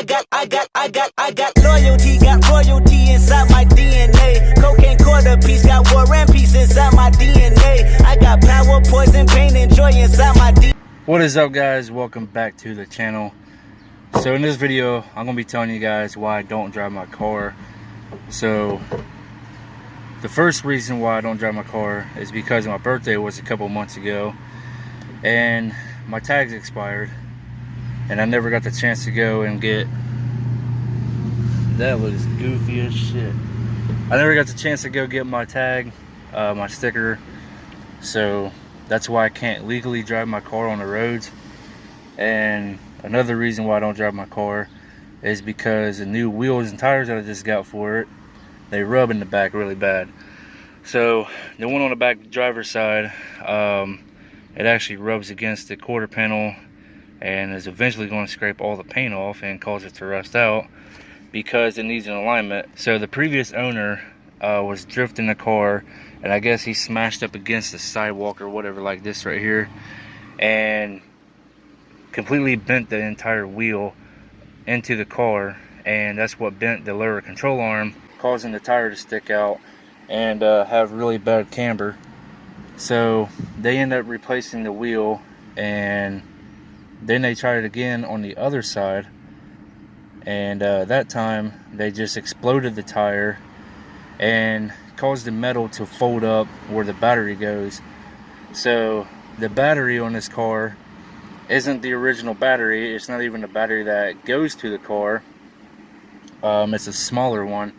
got loyalty, got royalty inside my DNA. Cocaine quarter piece, got war and peace inside my DNA. I got power, poison, pain, and joy inside my DNA. What is up, guys? Welcome back to the channel. So in this video, I'm gonna be telling you guys why I don't drive my car. So the first reason why I don't drive my car is because my birthday was a couple months ago and my tags expired and I never got the chance to go and get, that looks goofy as shit. I never got the chance to go get my tag, my sticker, so that's why I can't legally drive my car on the roads. And another reason why I don't drive my car is because the new wheels and tires that I just got for it, they rub in the back really bad. So the one on the back driver's side, it actually rubs against the quarter panel and is eventually going to scrape all the paint off and cause it to rust out because it needs an alignment. So the previous owner was drifting the car, and I guess he smashed up against the sidewalk or whatever like this right here and completely bent the entire wheel into the car, and that's what bent the lower control arm, causing the tire to stick out and have really bad camber. So they end up replacing the wheel, and then they tried it again on the other side, and that time they just exploded the tire and caused the metal to fold up where the battery goes. So the battery on this car isn't the original battery. It's not even the battery that goes to the car. It's a smaller one.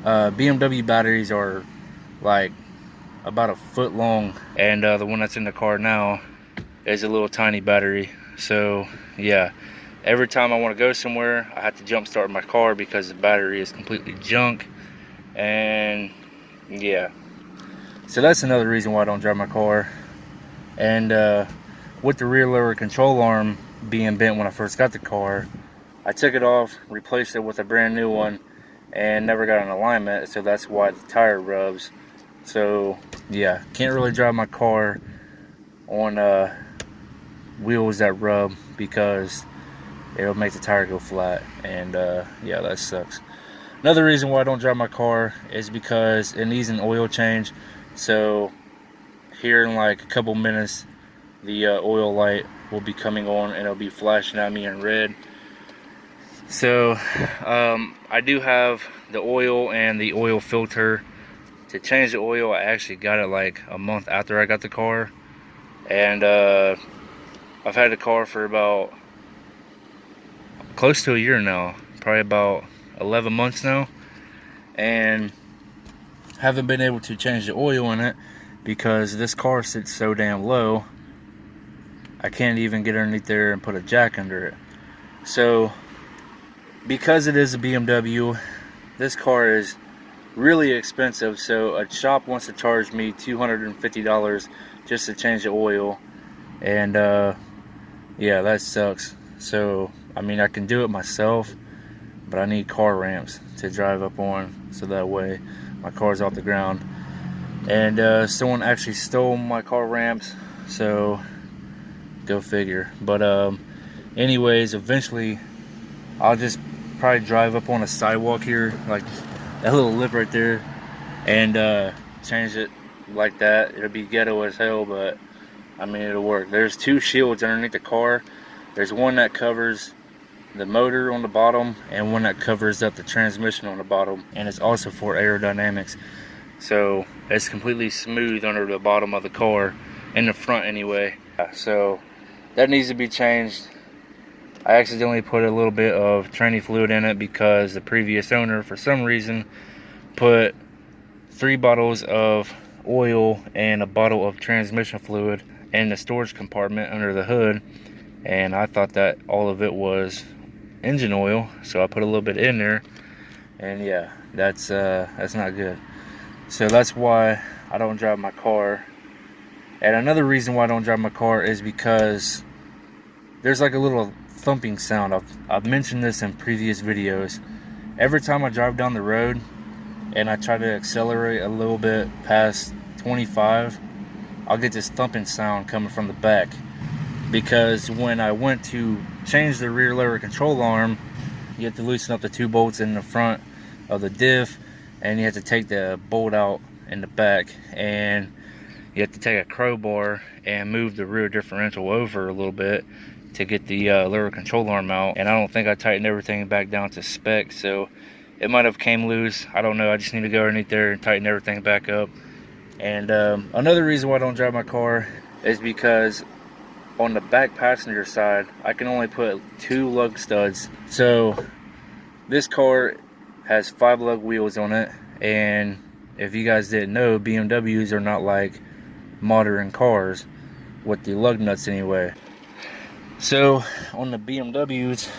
BMW batteries are like about a foot long, and the one that's in the car now is a little tiny battery. So yeah, every time I want to go somewhere, I have to jump start my car because the battery is completely junk. And yeah, so that's another reason why I don't drive my car. And with the rear lower control arm being bent when I first got the car, I took it off, replaced it with a brand new one, and never got an alignment, so that's why the tire rubs. So yeah, can't really drive my car on wheels that rub because it'll make the tire go flat, and yeah, that sucks. Another reason why I don't drive my car is because it needs an oil change. So here in like a couple minutes, the oil light will be coming on and it'll be flashing at me in red. So I do have the oil and the oil filter. To change the oil, I actually got it like a month after I got the car, and I've had the car for about close to a year now, probably about 11 months now, and haven't been able to change the oil in it because this car sits so damn low. I can't even get underneath there and put a jack under it. So because it is a BMW, this car is really expensive. So a shop wants to charge me $250 just to change the oil, and yeah, that sucks. So I mean, I can do it myself, but I need car ramps to drive up on, so that way my car's off the ground. And someone actually stole my car ramps, so go figure. But anyways, eventually I'll just probably drive up on a sidewalk here, like that little lip right there, and change it like that. It'll be ghetto as hell, but I mean, it'll work. There's two shields underneath the car. There's one that covers the motor on the bottom and one that covers up the transmission on the bottom, and it's also for aerodynamics. So it's completely smooth under the bottom of the car, in the front anyway. So that needs to be changed. I accidentally put a little bit of tranny fluid in it because the previous owner, for some reason, put 3 bottles of oil and a bottle of transmission fluid in the storage compartment under the hood, and I thought that all of it was engine oil, so I put a little bit in there, and yeah, that's not good. So that's why I don't drive my car. And another reason why I don't drive my car is because there's like a little thumping sound. I've mentioned this in previous videos. Every time I drive down the road and I try to accelerate a little bit past 25, I'll get this thumping sound coming from the back. because when I went to change the rear lower control arm, you have to loosen up the 2 bolts in the front of the diff, and you have to take the bolt out in the back, and you have to take a crowbar and move the rear differential over a little bit to get the lower control arm out. And I don't think I tightened everything back down to spec, so it might have came loose. I don't know. I just need to go underneath there and tighten everything back up. And another reason why I don't drive my car is because on the back passenger side, I can only put 2 lug studs. So this car has 5 lug wheels on it, and if you guys didn't know, BMWs are not like modern cars with the lug nuts anyway. So on the BMWs,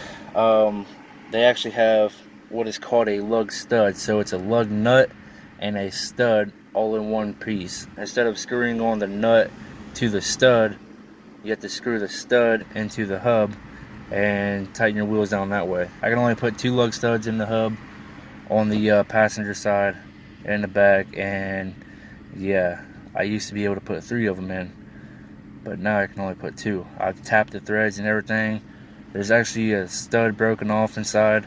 they actually have what is called a lug stud. So it's a lug nut and a stud all in one piece. Instead of screwing on the nut to the stud, you have to screw the stud into the hub and tighten your wheels down that way. I can only put 2 lug studs in the hub on the passenger side and in the back, and yeah, I used to be able to put 3 of them in, but now I can only put 2. I've tapped the threads and everything. There's actually a stud broken off inside,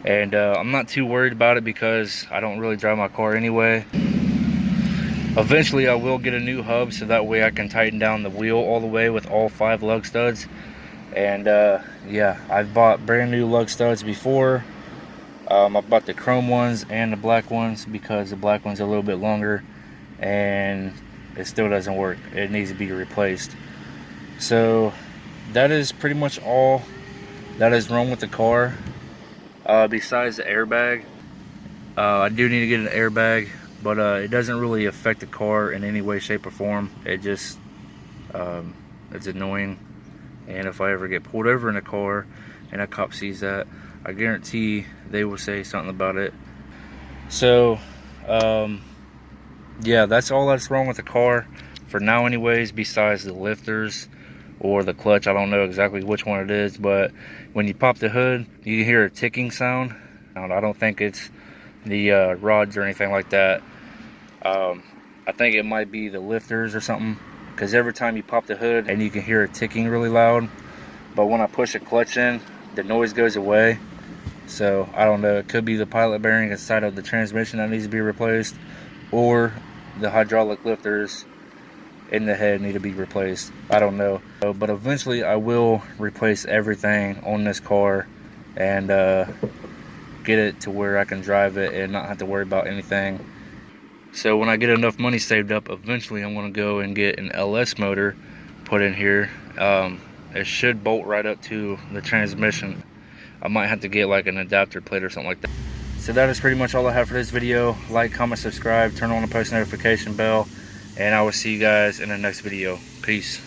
and I'm not too worried about it because I don't really drive my car anyway. Eventually I will get a new hub, so that way I can tighten down the wheel all the way with all 5 lug studs. And yeah, I've bought brand new lug studs before. I bought the chrome ones and the black ones because the black one's a little bit longer and it still doesn't work. It needs to be replaced. So that is pretty much all that is wrong with the car, besides the airbag. I do need to get an airbag, but it doesn't really affect the car in any way, shape, or form. It just it's annoying, and if I ever get pulled over in a car and a cop sees that, I guarantee they will say something about it. So yeah, that's all that's wrong with the car for now anyways, besides the lifters or the clutch. I don't know exactly which one it is, but when you pop the hood, you can hear a ticking sound. I don't think it's the rods or anything like that. I think it might be the lifters or something, because every time you pop the hood and you can hear it ticking really loud, but when I push the clutch in, the noise goes away. So I don't know, it could be the pilot bearing inside of the transmission that needs to be replaced, or the hydraulic lifters in the head need to be replaced. I don't know, but eventually I will replace everything on this car and get it to where I can drive it and not have to worry about anything. So when I get enough money saved up, eventually I'm going to go and get an LS motor put in here. It should bolt right up to the transmission. I might have to get like an adapter plate or something like that. So that is pretty much all I have for this video. Like, comment, subscribe, turn on the post notification bell, and I will see you guys in the next video. Peace.